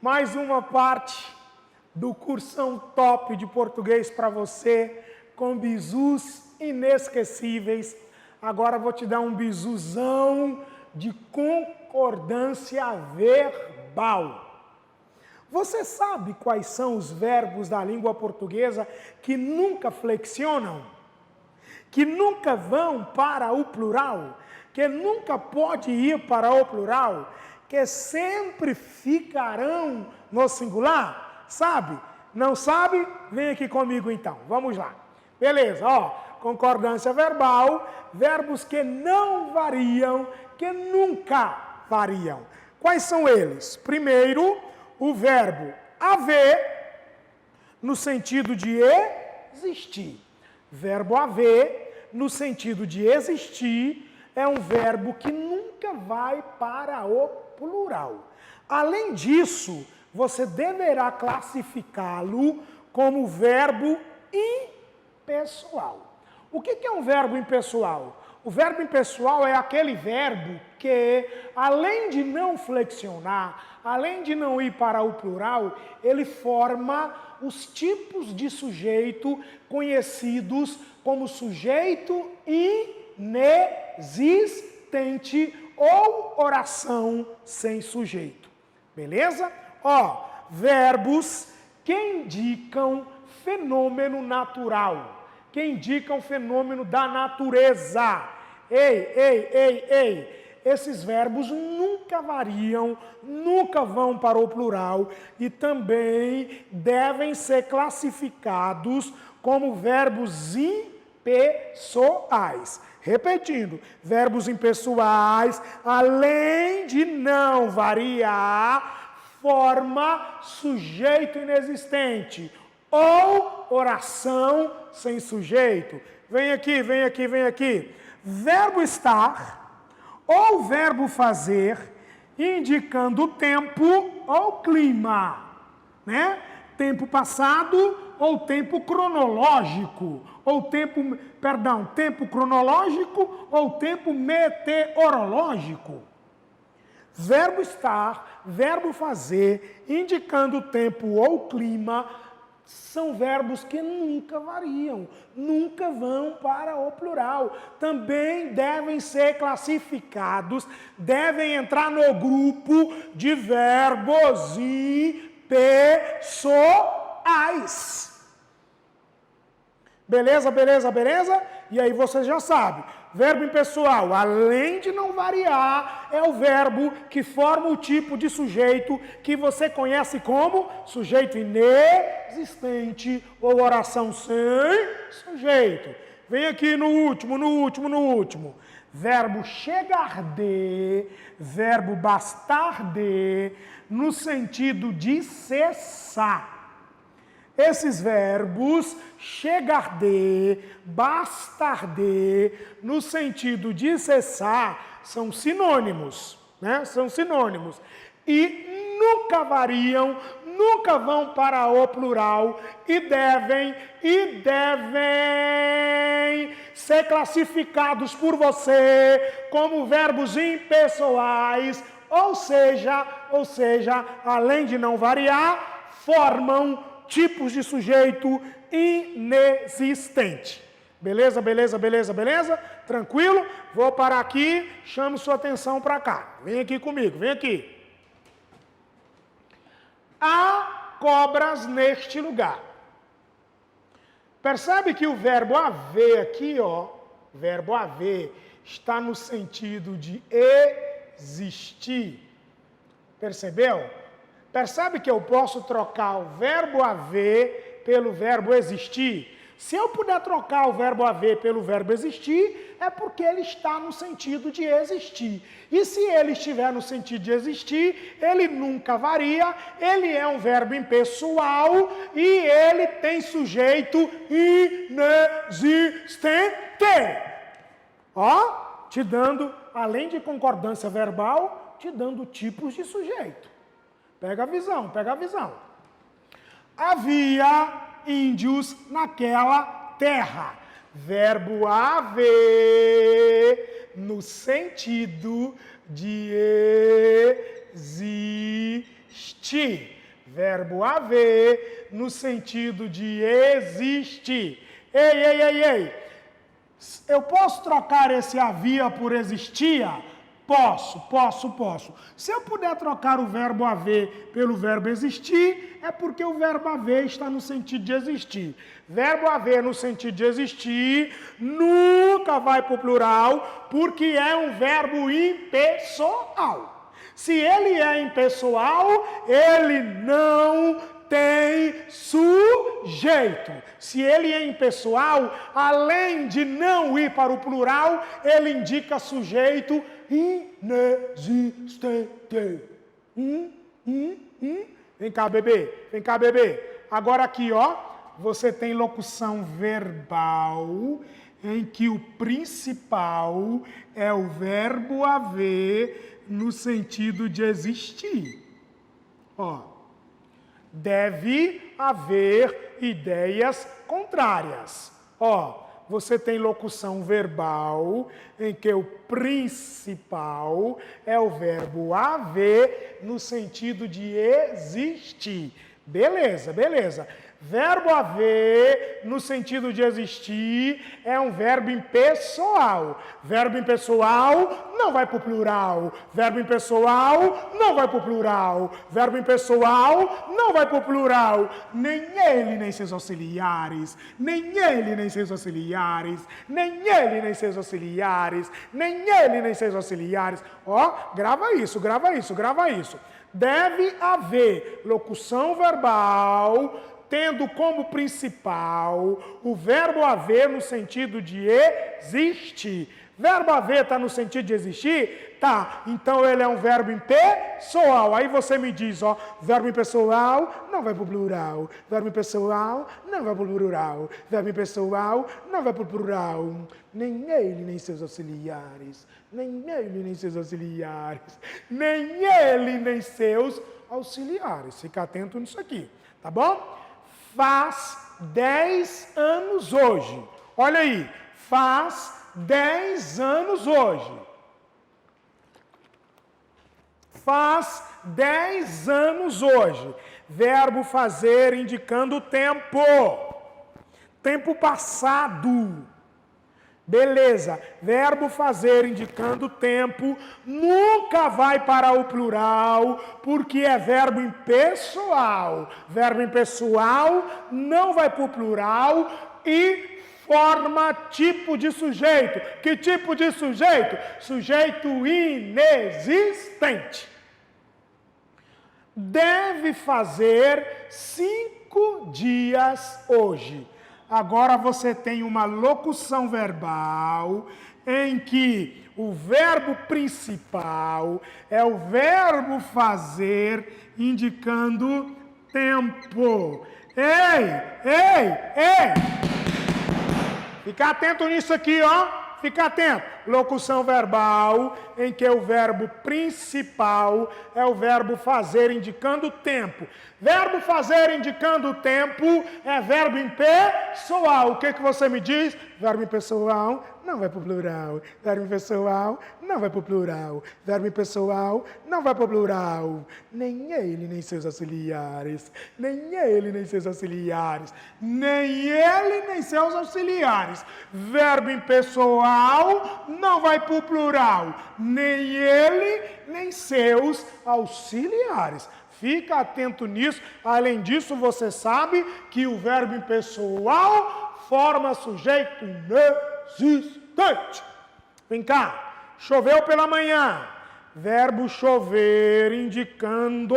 mais uma parte do cursão top de português para você, com bizus inesquecíveis. Agora vou te dar um bizuzão de concordância verbal. Você sabe quais são os verbos da língua portuguesa que nunca flexionam? Que nunca vão para o plural? Que nunca pode ir para o plural? Que sempre ficarão no singular? Sabe? Não sabe? Vem aqui comigo então. Vamos lá. Beleza, ó. Concordância verbal, verbos que não variam, que nunca variam. Quais são eles? Primeiro, o verbo haver, no sentido de existir. Verbo haver, no sentido de existir, é um verbo que nunca vai para o plural. Além disso, você deverá classificá-lo como verbo impessoal. O que é um verbo impessoal? O verbo impessoal é aquele verbo que, além de não flexionar, além de não ir para o plural, ele forma os tipos de sujeito conhecidos como sujeito inexistente ou oração sem sujeito. Beleza? Ó, verbos que indicam fenômeno natural, que indicam fenômeno da natureza. Ei, esses verbos nunca variam, nunca vão para o plural e também devem ser classificados como verbos impessoais. Repetindo, verbos impessoais, além de não variar, forma sujeito inexistente ou oração sem sujeito. Vem aqui. Verbo estar ou verbo fazer, indicando o tempo ou clima, né? Tempo passado ou tempo cronológico, tempo cronológico ou tempo meteorológico. Verbo estar, verbo fazer, indicando o tempo ou clima, são verbos que nunca variam, nunca vão para o plural. Também devem ser classificados, devem entrar no grupo de verbos impessoais. Beleza? E aí você já sabe. Verbo impessoal, além de não variar, é o verbo que forma o tipo de sujeito que você conhece como sujeito inexistente ou oração sem sujeito. Vem aqui no último. Verbo chegar de, verbo bastar de, no sentido de cessar. Esses verbos, chegar de, bastar de, no sentido de cessar, são sinônimos, né? São sinônimos. E nunca variam, nunca vão para o plural e devem ser classificados por você como verbos impessoais, ou seja, além de não variar, formam tipos de sujeito inexistente. Beleza? Tranquilo? Vou parar aqui, chamo sua atenção para cá. Vem aqui comigo, vem aqui. Há cobras neste lugar. Percebe que o verbo haver aqui, ó, verbo haver, está no sentido de existir. Percebeu? Percebe que eu posso trocar o verbo haver pelo verbo existir? Se eu puder trocar o verbo haver pelo verbo existir, é porque ele está no sentido de existir. E se ele estiver no sentido de existir, ele nunca varia, ele é um verbo impessoal e ele tem sujeito inexistente. Ó, te dando, além de concordância verbal, te dando tipos de sujeito. Pega a visão. Havia índios naquela terra. Verbo haver no sentido de existir. Verbo haver no sentido de existir. Ei. Eu posso trocar esse havia por existia? Posso. Se eu puder trocar o verbo haver pelo verbo existir, é porque o verbo haver está no sentido de existir. Verbo haver no sentido de existir nunca vai para o plural, porque é um verbo impessoal. Se ele é impessoal, ele não tem sujeito. Se ele é impessoal, além de não ir para o plural, ele indica sujeito inexistente. Vem cá, bebê. Agora aqui, ó, você tem locução verbal em que o principal é o verbo haver no sentido de existir. Ó, deve haver ideias contrárias. Ó, você tem locução verbal em que o principal é o verbo haver no sentido de existir. Beleza. Verbo haver, no sentido de existir, é um verbo impessoal. Verbo impessoal não vai para o plural. Verbo impessoal não vai para o plural. Verbo impessoal não vai para o plural. Nem ele, nem seus auxiliares. Nem ele, nem seus auxiliares. Nem ele, nem seus auxiliares. Nem ele, nem seus auxiliares. Ó, grava isso. Deve haver locução verbal tendo como principal o verbo haver no sentido de existir. Verbo haver está no sentido de existir? Tá, então ele é um verbo impessoal. Aí você me diz, ó, verbo impessoal não vai para o plural. Verbo impessoal não vai para o plural. Verbo impessoal não vai para o plural. Nem ele, nem seus auxiliares. Nem ele, nem seus auxiliares. Nem ele, nem seus auxiliares. Fica atento nisso aqui, tá bom? Faz 10 anos hoje. Olha aí, faz 10 anos hoje. Faz 10 anos hoje. Verbo fazer indicando o tempo. Tempo passado. Beleza. Verbo fazer indicando o tempo nunca vai para o plural, porque é verbo impessoal. Verbo impessoal não vai para o plural e forma tipo de sujeito. Que tipo de sujeito? Sujeito inexistente. Deve fazer 5 dias hoje. Agora você tem uma locução verbal em que o verbo principal é o verbo fazer indicando tempo. Ei! Fica atento nisso aqui, ó. Fica atento. Locução verbal em que o verbo principal é o verbo fazer indicando o tempo. Verbo fazer indicando o tempo é verbo impessoal. O que você me diz? Verbo impessoal não vai para o plural. Verbo impessoal não vai para o plural. Verbo impessoal não vai para o plural. Nem ele, nem seus auxiliares. Nem ele, nem seus auxiliares. Nem ele, nem seus auxiliares. Verbo impessoal não vai para o plural. Nem ele, nem seus auxiliares. Fica atento nisso. Além disso, você sabe que o verbo impessoal forma sujeito inexistente. Vem cá. Choveu pela manhã. Verbo chover indicando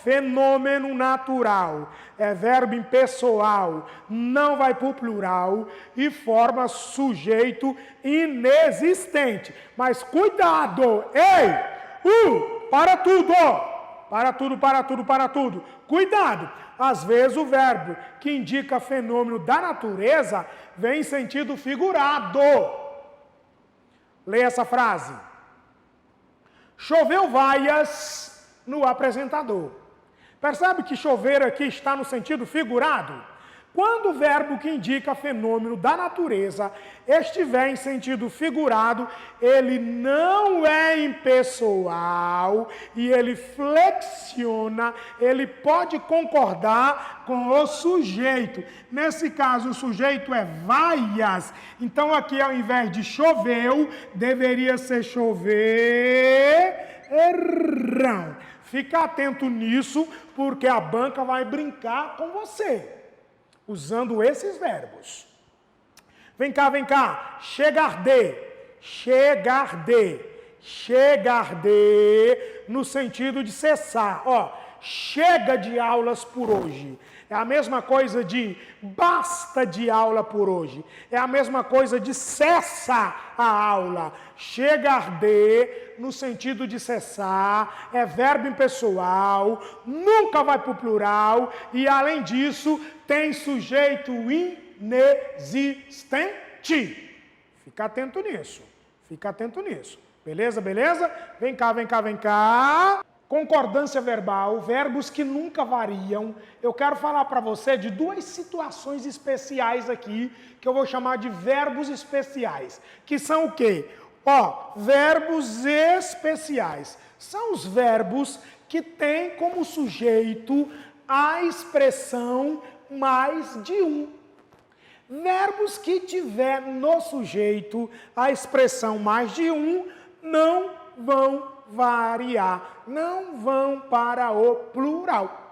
fenômeno natural. É verbo impessoal. Não vai para o plural e forma sujeito inexistente. Mas cuidado. Ei! Para tudo! Para tudo. Cuidado! Às vezes o verbo que indica fenômeno da natureza vem em sentido figurado. Leia essa frase. Choveu vaias no apresentador. Percebe que chover aqui está no sentido figurado? Quando o verbo que indica fenômeno da natureza estiver em sentido figurado, ele não é impessoal e ele flexiona, ele pode concordar com o sujeito. Nesse caso, o sujeito é vaias. Então, aqui, ao invés de choveu, deveria ser choverão. Fica atento nisso, porque a banca vai brincar com você, usando esses verbos. Vem cá. Chegar de, no sentido de cessar. Ó, chega de aulas por hoje. É a mesma coisa de basta de aula por hoje. É a mesma coisa de cessa a aula. Chegar de, no sentido de cessar, é verbo impessoal, nunca vai para o plural e, além disso, tem sujeito inexistente. Fica atento nisso. Beleza? Vem cá. Concordância verbal, verbos que nunca variam. Eu quero falar para você de duas situações especiais aqui, que eu vou chamar de verbos especiais. Que são o quê? Ó, verbos especiais. São os verbos que têm como sujeito a expressão mais de um. Verbos que tiver no sujeito a expressão mais de um não vão variar, não vão para o plural.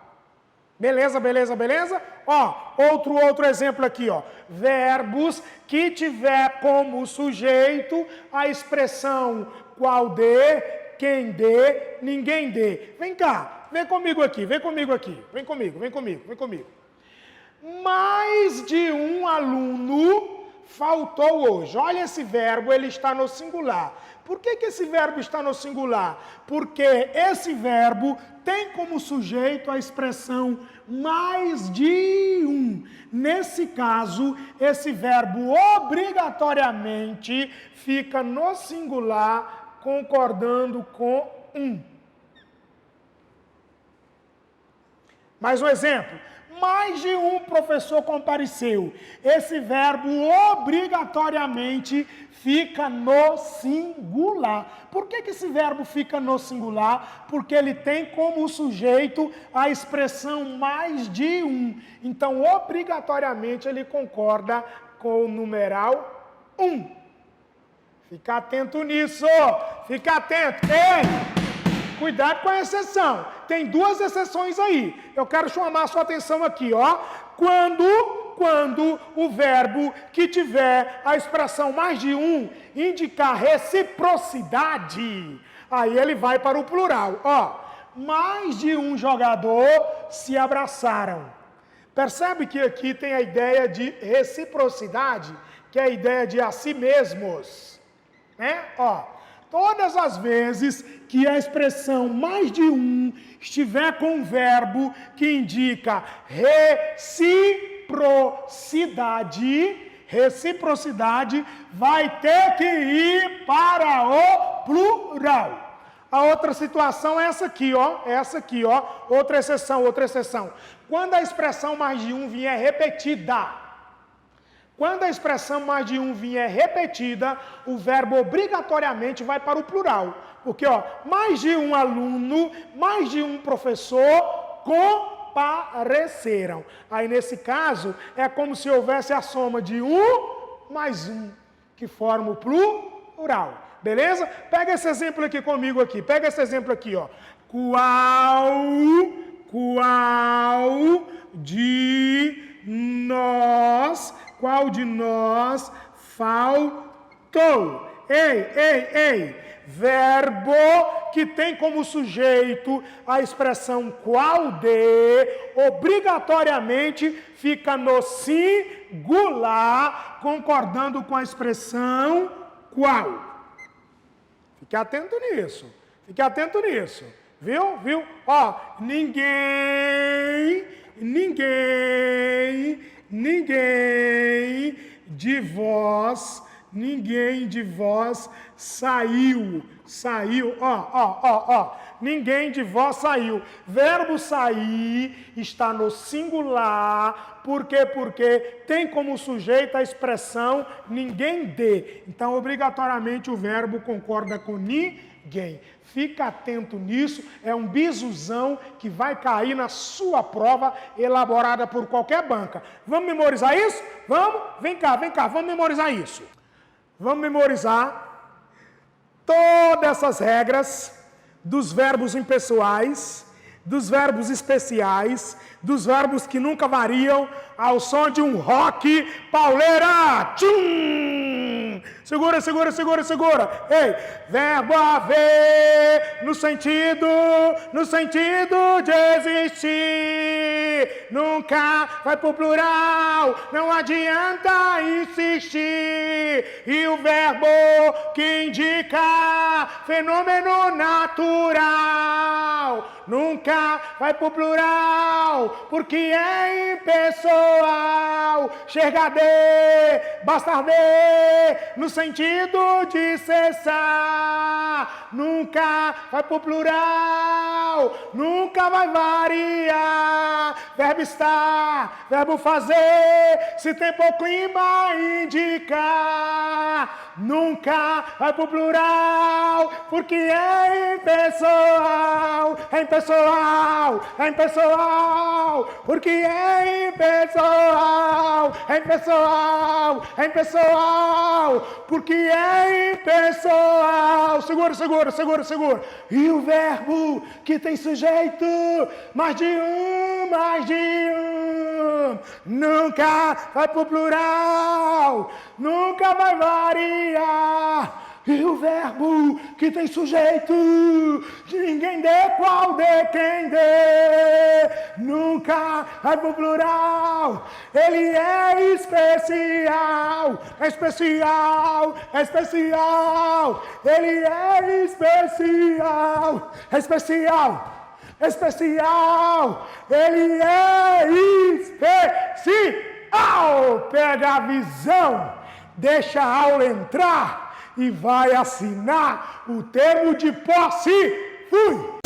Beleza? Ó, outro exemplo aqui, ó. Verbos que tiver como sujeito a expressão qual dê, quem dê, ninguém dê. Vem cá, vem comigo aqui. Vem comigo. Mais de um aluno faltou hoje. Olha esse verbo, ele está no singular. Por que esse verbo está no singular? Porque esse verbo tem como sujeito a expressão mais de um. Nesse caso, esse verbo obrigatoriamente fica no singular, concordando com um. Mais um exemplo. Mais de um professor compareceu. Esse verbo obrigatoriamente fica no singular. Por que esse verbo fica no singular? Porque ele tem como sujeito a expressão mais de um. Então, obrigatoriamente, ele concorda com o numeral 1. Fica atento nisso. Fica atento. Ei! Cuidado com a exceção. Tem duas exceções aí. Eu quero chamar a sua atenção aqui, ó. Quando o verbo que tiver a expressão mais de um indicar reciprocidade, aí ele vai para o plural. Ó, mais de um jogador se abraçaram. Percebe que aqui tem a ideia de reciprocidade, que é a ideia de a si mesmos. Né? Ó. Todas as vezes que a expressão mais de um estiver com um verbo que indica reciprocidade vai ter que ir para o plural. A outra situação é essa aqui, ó. Outra exceção. Quando a expressão mais de um vier repetida, o verbo obrigatoriamente vai para o plural. Porque, ó, mais de um aluno, mais de um professor compareceram. Aí, nesse caso, é como se houvesse a soma de um mais um, que forma o plural. Beleza? Pega esse exemplo aqui comigo aqui. Ó. Qual de nós faltou? Ei! Verbo que tem como sujeito a expressão qual de, obrigatoriamente fica no singular, concordando com a expressão qual. Fique atento nisso. Viu? Ó, ninguém de vós saiu. Ó. ninguém de vós saiu. Verbo sair está no singular. Por quê? Porque tem como sujeito a expressão ninguém de. Então, obrigatoriamente, o verbo concorda com ninguém. Fica atento nisso, é um bisuzão que vai cair na sua prova elaborada por qualquer banca. Vamos memorizar isso? Vamos? Vem cá, vamos memorizar isso. Vamos memorizar todas essas regras dos verbos impessoais, dos verbos especiais, dos verbos que nunca variam, ao som de um rock pauleira. Tchum! Segura. Ei, verbo haver no sentido de existir. Nunca vai pro plural, não adianta insistir. E o verbo que indica fenômeno natural nunca vai pro plural, porque é impessoal. Chega de, basta ver, no sentido de cessar. Nunca vai pro plural, nunca vai variar. Verbo estar, verbo fazer, se tem pouco clima indicar. Nunca vai pro plural, porque é impessoal. É impessoal, porque é impessoal. É impessoal, porque é impessoal. Segura. E o verbo que tem sujeito, mais de um, nunca vai pro plural, nunca vai variar. E o verbo que tem sujeito, de ninguém dê, qual dê, quem dê, nunca vai pro plural. Ele é especial. Ele é especial. Ele é especial. Pega a visão, deixa a aula entrar e vai assinar o termo de posse. Fui!